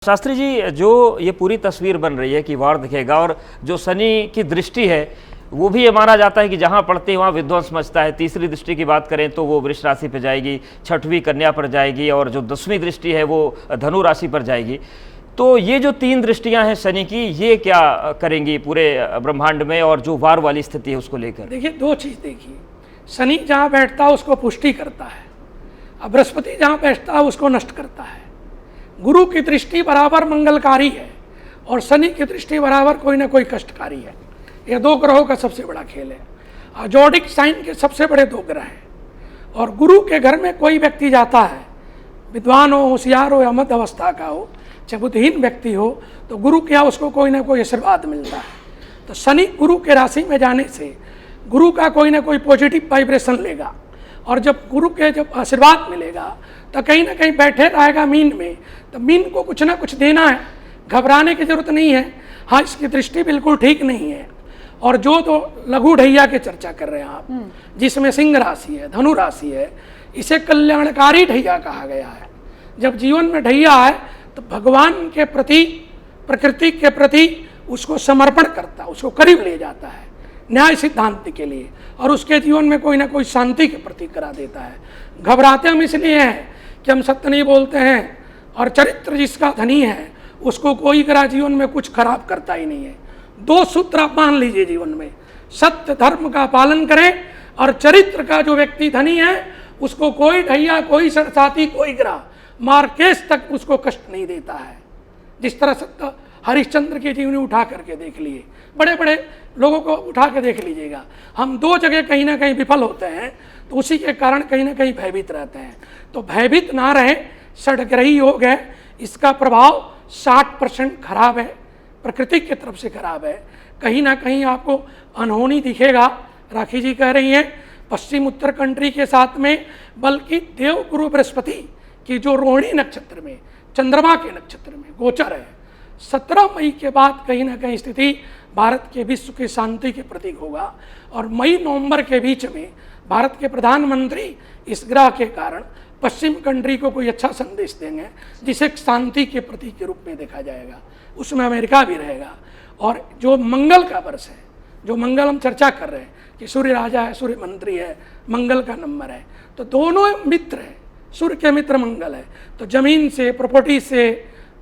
शास्त्री जी, जो ये पूरी तस्वीर बन रही है कि वार दिखेगा और जो शनि की दृष्टि है वो भी ये माना जाता है कि जहाँ पड़ती है वहाँ विध्वंस मचता है। तीसरी दृष्टि की बात करें तो वो वृष राशि पर जाएगी, छठवीं कन्या पर जाएगी और जो 10वीं दृष्टि है वो धनु राशि पर जाएगी। तो ये जो तीन दृष्टियां हैं शनि की, ये क्या करेंगी पूरे ब्रह्मांड में और जो वार वाली स्थिति है उसको लेकर? देखिए, दो चीज़ देखिए, शनि जहाँ बैठता है उसको पुष्टि करता है, अब बृहस्पति जहाँ बैठता है उसको नष्ट करता है। गुरु की दृष्टि बराबर मंगलकारी है और शनि की दृष्टि बराबर कोई ना कोई कष्टकारी है। ये दो ग्रहों का सबसे बड़ा खेल है। जोडिक साइन के सबसे बड़े दो ग्रह हैं और गुरु के घर में कोई व्यक्ति जाता है, विद्वान हो, होशियार हो या मध्य अवस्था का हो, चाहे बुद्धिहीन व्यक्ति हो, तो गुरु के यहाँ उसको कोई ना कोई आशीर्वाद मिलता है। तो शनि गुरु के राशि में जाने से गुरु का कोई ना कोई पॉजिटिव वाइब्रेशन लेगा और जब गुरु के जब आशीर्वाद मिलेगा तो कहीं ना कहीं बैठे रहेगा मीन में, तो मीन को कुछ ना कुछ देना है, घबराने की जरूरत नहीं है। हाँ, इसकी दृष्टि बिल्कुल ठीक नहीं है। और जो तो लघु ढैया की चर्चा कर रहे हैं आप, जिसमें सिंह राशि है, धनु राशि है, इसे कल्याणकारी ढैया कहा गया है। जब जीवन में ढैया है तो भगवान के प्रति, प्रकृति के प्रति उसको समर्पण करता है, उसको करीब ले जाता है न्याय सिद्धांत के लिए और उसके जीवन में कोई ना कोई शांति के प्रति करा देता है। घबराते हम इसलिए हैं कि हम सत्य नहीं बोलते हैं और चरित्र जिसका धनी है उसको कोई ग्रह जीवन में कुछ खराब करता ही नहीं है। दो सूत्र आप मान लीजिए जीवन में, सत्य धर्म का पालन करें और चरित्र का जो व्यक्ति धनी है उसको कोई ढैया, कोई सरसाती, कोई ग्रह मार्केश तक उसको कष्ट नहीं देता है। जिस तरह सत्य हरिश्चंद्र की जीवनी उठा करके देख लिए, बड़े बड़े लोगों को उठा के देख लीजिएगा, हम दो जगह कहीं ना कहीं विफल होते हैं तो उसी के कारण कहीं ना कहीं भयभीत रहते हैं। तो भयभीत ना रहे, षड्ग्रही योग है, इसका प्रभाव 60% खराब है, प्रकृति की तरफ से खराब है। कहीं ना कहीं आपको अनहोनी दिखेगा। राखी जी कह रही हैं पश्चिम उत्तर कंट्री के साथ में, बल्कि देवगुरु बृहस्पति की जो रोहिणी नक्षत्र में, चंद्रमा के नक्षत्र में गोचर है, 17 मई के बाद कहीं ना कहीं स्थिति भारत के विश्व की शांति के प्रतीक होगा। और मई नवंबर के बीच में भारत के प्रधानमंत्री इस ग्रह के कारण पश्चिम कंट्री को कोई अच्छा संदेश देंगे जिसे शांति के प्रतीक के रूप में देखा जाएगा। उसमें अमेरिका भी रहेगा। और जो मंगल का वर्ष है, जो मंगल हम चर्चा कर रहे हैं कि सूर्य राजा है, सूर्य मंत्री है, मंगल का नंबर है, तो दोनों मित्र है, सूर्य के मित्र मंगल है, तो जमीन से, प्रॉपर्टी से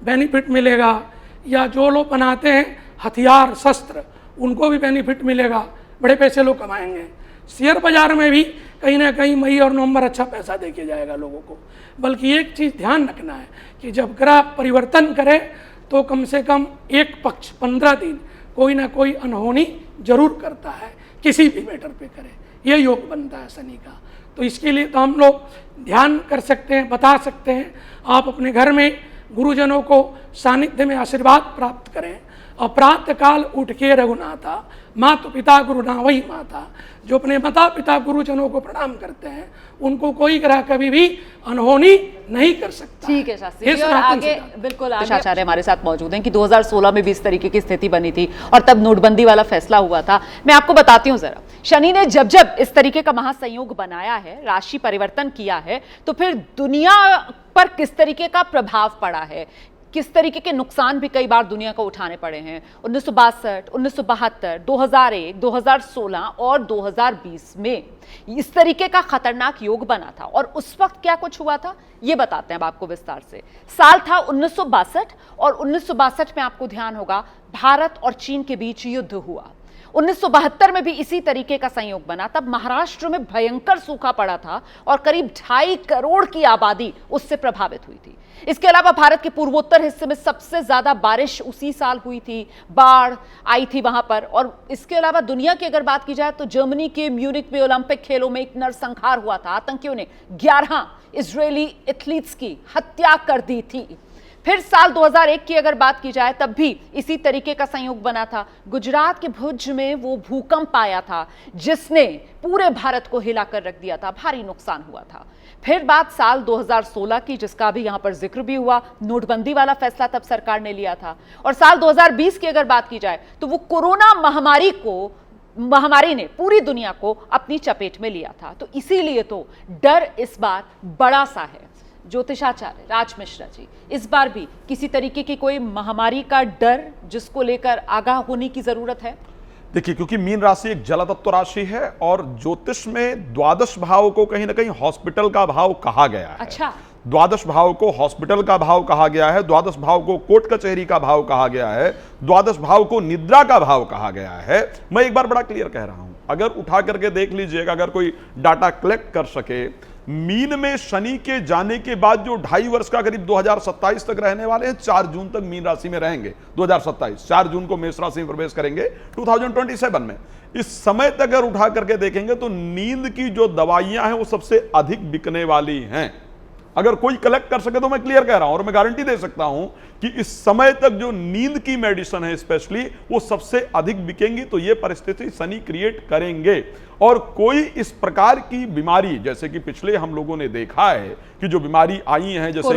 बेनिफिट मिलेगा। या जो लोग बनाते हैं हथियार, शस्त्र, उनको भी बेनिफिट मिलेगा, बड़े पैसे लोग कमाएंगे। शेयर बाजार में भी कहीं ना कहीं मई और नवंबर अच्छा पैसा देके जाएगा लोगों को। बल्कि एक चीज़ ध्यान रखना है कि जब ग्रह परिवर्तन करे तो कम से कम एक पक्ष 15 दिन कोई ना कोई अनहोनी जरूर करता है, किसी भी मैटर पे करे, ये योग बनता है शनि का। तो इसके लिए तो हम लोग ध्यान कर सकते हैं, बता सकते हैं। आप अपने घर में गुरुजनों को सानिध्य में आशीर्वाद प्राप्त करें और प्रातः काल उठ के रघुनाथा माता पिता गुरु नावई माता, जो अपने माता पिता गुरुजनों को प्रणाम करते हैं उनको कोई ग्रह कभी भी अनहोनी नहीं कर सकता। ठीक है शास्त्री जी, और आगे बिल्कुल आचार्य हमारे साथ मौजूद हैं कि 2016 में भी इस तरीके की स्थिति बनी थी और तब नोटबंदी वाला फैसला हुआ था। मैं आपको बताती हूँ जरा, शनि ने जब जब इस तरीके का महासंयोग बनाया है, राशि परिवर्तन किया है, तो फिर दुनिया पर किस तरीके का प्रभाव पड़ा है, किस तरीके के नुकसान भी कई बार दुनिया को उठाने पड़े हैं। 1962, 1972, 2001, 2016 और 2020 में इस तरीके का खतरनाक योग बना था। और उस वक्त क्या कुछ हुआ था ये बताते हैं अब आपको विस्तार से। साल था 1962 और 1962 में आपको ध्यान होगा भारत और चीन के बीच युद्ध हुआ। 1972 में भी इसी तरीके का संयोग बना। तब महाराष्ट्र में भयंकर सूखा पड़ा था और करीब 2.5 करोड़ की आबादी उससे प्रभावित हुई थी। इसके अलावा भारत के पूर्वोत्तर हिस्से में सबसे ज्यादा बारिश उसी साल हुई थी, बाढ़ आई थी वहां पर। और इसके अलावा दुनिया की अगर बात की जाए तो जर्मनी के म्यूनिक में ओलंपिक खेलों में एक नरसंहार हुआ था। आतंकियों ने 11 इजरायली एथलीट्स की हत्या कर दी थी। फिर साल 2001 की अगर बात की जाए तब भी इसी तरीके का संयोग बना था। गुजरात के भुज में वो भूकंप आया था जिसने पूरे भारत को हिलाकर रख दिया था, भारी नुकसान हुआ था। फिर बात साल 2016 की, जिसका भी यहां पर जिक्र भी हुआ, नोटबंदी वाला फैसला तब सरकार ने लिया था। और साल 2020 की अगर बात की जाए तो वो कोरोना महामारी ने पूरी दुनिया को अपनी चपेट में लिया था। तो इसीलिए तो डर इस बार बड़ा सा है। ज्योतिषाचार्य राज मिश्रा जी, इस बार भी किसी तरीके की कोई महामारी का डर जिसको लेकर आगाह होने की जरूरत है? देखिए, क्योंकि मीन राशि एक जल तत्व राशि है और ज्योतिष में द्वादश भाव को कहीं ना कहीं हॉस्पिटल का भाव कहा गया है। अच्छा, द्वादश भाव को हॉस्पिटल का भाव कहा गया है, द्वादश भाव को कोर्ट कचहरी का भाव कहा गया है, द्वादश भाव को निद्रा का भाव कहा गया है। मैं एक बार बड़ा क्लियर कह रहा हूं, अगर उठा करके देख लीजिएगा, अगर कोई डाटा कलेक्ट कर सके, मीन में शनि के जाने के बाद जो 2.5 वर्ष का करीब 2027 तक रहने वाले हैं, 4 जून तक मीन राशि में रहेंगे। 2027 4 जून को मेष राशि में प्रवेश करेंगे 2027 में। इस समय तक अगर उठा करके देखेंगे तो नींद की जो दवाइयां हैं वो सबसे अधिक बिकने वाली हैं। अगर कोई कलेक्ट कर सके तो मैं क्लियर कह रहा हूं और मैं गारंटी दे सकता हूं कि इस समय तक जो नींद की मेडिसिन है स्पेशली वो सबसे अधिक बिकेंगी। तो ये परिस्थिति शनि क्रिएट करेंगे और कोई इस प्रकार की बीमारी, जैसे कि पिछले हम लोगों ने देखा है कि जो बीमारी आई है, जैसे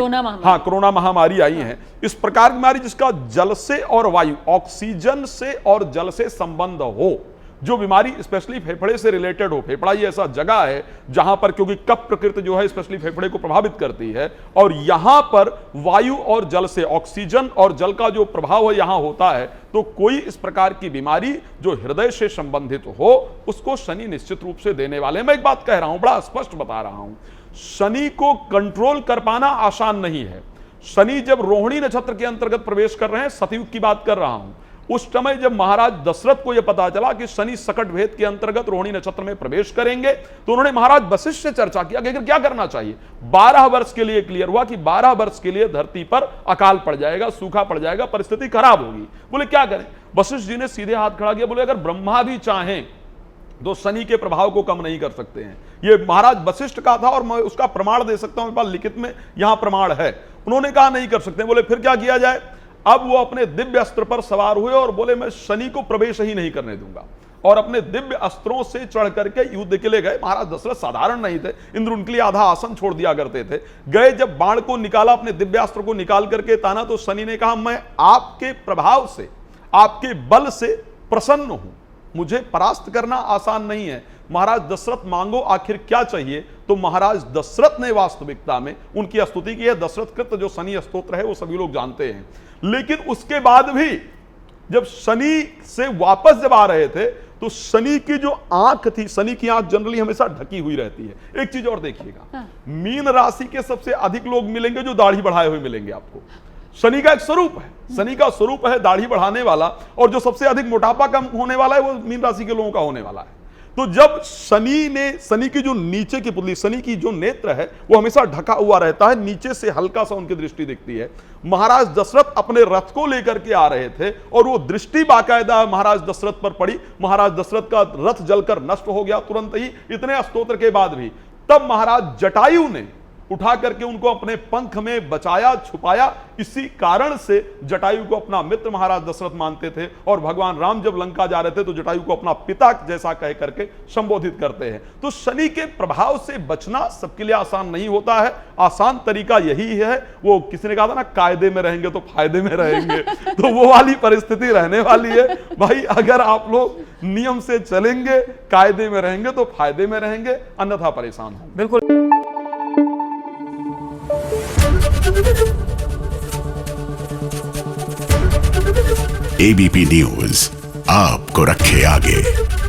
कोरोना महामारी आई है, इस प्रकार की बीमारी जिसका जल से और वायु, ऑक्सीजन से और जल से संबंध हो, जो बीमारी स्पेशली फेफड़े से रिलेटेड हो। फेफड़ा ही ऐसा जगह है जहां पर, क्योंकि कफ प्रकृति जो है स्पेशली फेफड़े को प्रभावित करती है और यहां पर वायु और जल से, ऑक्सीजन और जल का जो प्रभाव है यहां होता है, तो कोई इस प्रकार की बीमारी जो हृदय से संबंधित हो उसको शनि निश्चित रूप से देने वाले हैं। मैं एक बात कह रहा हूं, बड़ा स्पष्ट बता रहा हूं, शनि को कंट्रोल कर पाना आसान नहीं है। शनि जब रोहिणी नक्षत्र के अंतर्गत प्रवेश कर रहे हैं, सतयुग की बात कर रहा हूं, उस समय जब महाराज दशरथ को यह पता चला कि शनि सकट भेद के अंतर्गत रोहिणी नक्षत्र में प्रवेश करेंगे, तो उन्होंने महाराज वशिष्ठ से चर्चा किया कि क्या करना चाहिए। 12 वर्ष के लिए क्लियर हुआ कि 12 वर्ष के लिए धरती पर अकाल पड़ जाएगा, सूखा पड़ जाएगा, परिस्थिति खराब होगी। बोले क्या करें? वशिष्ठ जी ने सीधे हाथ खड़ा किया, बोले अगर ब्रह्मा भी चाहें तो शनि के प्रभाव को कम नहीं कर सकते हैं। ये महाराज वशिष्ठ का था और मैं उसका प्रमाण दे सकता हूं, मेरे पास लिखित में यहां प्रमाण है। उन्होंने कहा नहीं कर सकते। बोले फिर क्या किया जाए? अब वो अपने दिव्य अस्त्र पर सवार हुए और बोले मैं शनि को प्रवेश ही नहीं करने दूंगा, और अपने दिव्य अस्त्रों से चढ़ करके युद्ध के लिए गए। महाराज दशरथ साधारण नहीं थे, इंद्र उनके लिए आधा आसन छोड़ दिया करते थे। गए, जब बाण को निकाला, अपने दिव्य अस्त्र को निकाल करके ताना, तो शनि ने कहा मैं आपके प्रभाव से, आपके बल से प्रसन्न हूं, मुझे परास्त करना आसान नहीं है। महाराज दशरथ मांगो आखिर क्या चाहिए? तो महाराज दशरथ ने वास्तविकता में उनकी स्तुति की है। दशरथ कृत जो शनि स्तोत्र है वो सभी लोग जानते हैं। लेकिन उसके बाद भी जब शनि से वापस जब आ रहे थे तो शनि की जो आंख थी, शनि की आंख जनरली हमेशा ढकी हुई रहती है। एक चीज और देखिएगा, मीन राशि के सबसे अधिक लोग मिलेंगे जो दाढ़ी बढ़ाए हुए मिलेंगे आपको। शनि का एक स्वरूप है, शनि का स्वरूप है दाढ़ी बढ़ाने वाला, और जो सबसे अधिक मोटापा कम होने वाला है वो मीन राशि के लोगों का होने वाला है। तो जब शनि की जो नीचे की पुतली, शनि की जो नेत्र है वो हमेशा ढका हुआ रहता है, नीचे से हल्का सा उनकी दृष्टि दिखती है। महाराज दशरथ अपने रथ को लेकर के आ रहे थे और वो दृष्टि बाकायदा महाराज दशरथ पर पड़ी। महाराज दशरथ का रथ जलकर नष्ट हो गया तुरंत ही, इतने स्तोत्र के बाद भी। तब महाराज जटायु ने उठा करके उनको अपने पंख में बचाया, छुपाया। इसी कारण से जटायु को अपना मित्र महाराज दशरथ मानते थे, और भगवान राम जब लंका जा रहे थे तो जटायु को अपना पिता जैसा कह करके संबोधित करते हैं। तो शनि के प्रभाव से बचना सबके लिए आसान नहीं होता है। आसान तरीका यही है, वो किसी ने कहा था ना, कायदे में रहेंगे तो फायदे में रहेंगे। तो वो वाली परिस्थिति रहने वाली है भाई। अगर आप लोग नियम से चलेंगे, कायदे में रहेंगे तो फायदे में रहेंगे, अन्यथा परेशान होंगे। बिल्कुल। एबीपी न्यूज आपको रखे आगे।